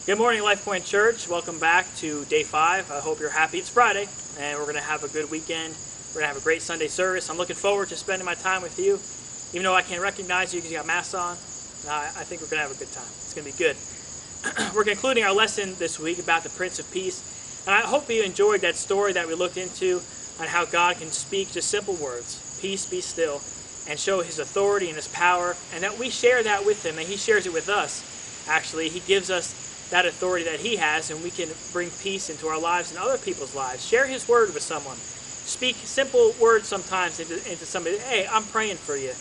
Good morning, Life Point Church. Welcome back to day 5. I hope you're happy. It's Friday, and we're going to have a good weekend. We're going to have a great Sunday service. I'm looking forward to spending my time with you. Even though I can't recognize you because you got masks on, I think we're going to have a good time. It's going to be good. We're concluding our lesson this week about the Prince of Peace, and I hope you enjoyed that story that we looked into on how God can speak just simple words, peace, be still, and show his authority and his power, and that we share that with him, and he shares it with us. Actually, he gives us that authority that he has, and we can bring peace into our lives and other people's lives. Share his word with someone. Speak simple words sometimes into somebody. Hey, I'm praying for you.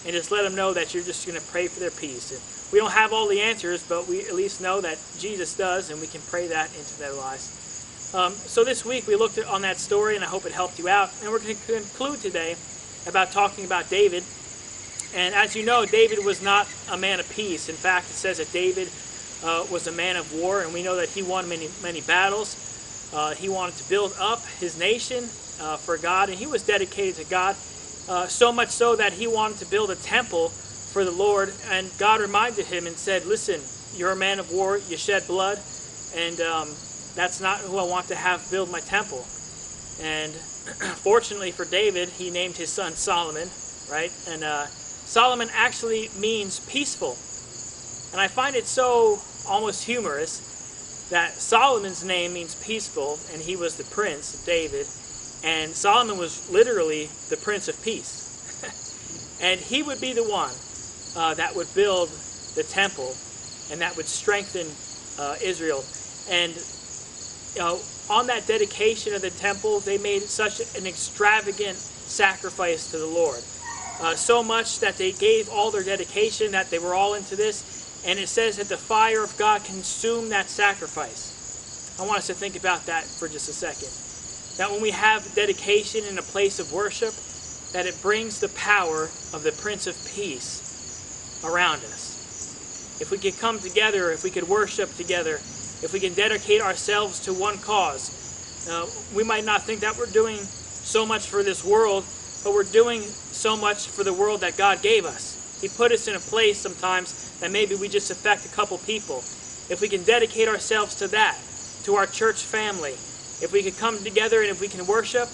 And just let them know that you're just going to pray for their peace. And we don't have all the answers, but we at least know that Jesus does, and we can pray that into their lives. So this week we looked on that story, and I hope it helped you out. And we're going to conclude today about talking about David. And as you know, David was not a man of peace. In fact, it says that David was a man of war, and we know that he won many battles. He wanted to build up his nation for God, and he was dedicated to God, so much so that he wanted to build a temple for the Lord. And God reminded him and said, listen, you're a man of war, you shed blood, and that's not who I want to have build my temple. And fortunately for David, he named his son Solomon, right? And Solomon actually means peaceful. And I find it so almost humorous that Solomon's name means peaceful, and he was the prince of David, and Solomon was literally the Prince of Peace. And he would be the one that would build the temple, and that would strengthen Israel. And on that dedication of the temple, they made such an extravagant sacrifice to the Lord. So much that they gave all their dedication, that they were all into this. And it says that the fire of God consumed that sacrifice. I want us to think about that for just a second. That when we have dedication in a place of worship, that it brings the power of the Prince of Peace around us. If we could come together, if we could worship together, if we can dedicate ourselves to one cause, we might not think that we're doing so much for this world, but we're doing so much for the world that God gave us. He put us in a place sometimes that maybe we just affect a couple people. If we can dedicate ourselves to that, to our church family, if we could come together and if we can worship,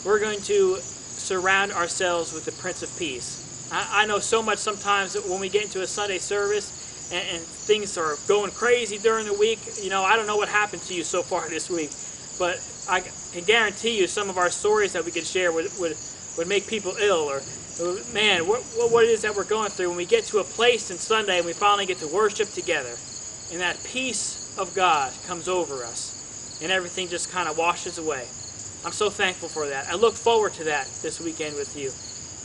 we're going to surround ourselves with the Prince of Peace. I know so much sometimes that when we get into a Sunday service and things are going crazy during the week, I don't know what happened to you so far this week, but I can guarantee you some of our stories that we could share would make people ill, or man, what it is that we're going through when we get to a place in Sunday and we finally get to worship together, and that peace of God comes over us, and everything just kind of washes away. I'm so thankful for that. I look forward to that this weekend with you,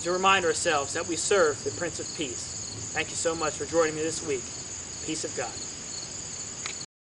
to remind ourselves that we serve the Prince of Peace. Thank you so much for joining me this week. Peace of God.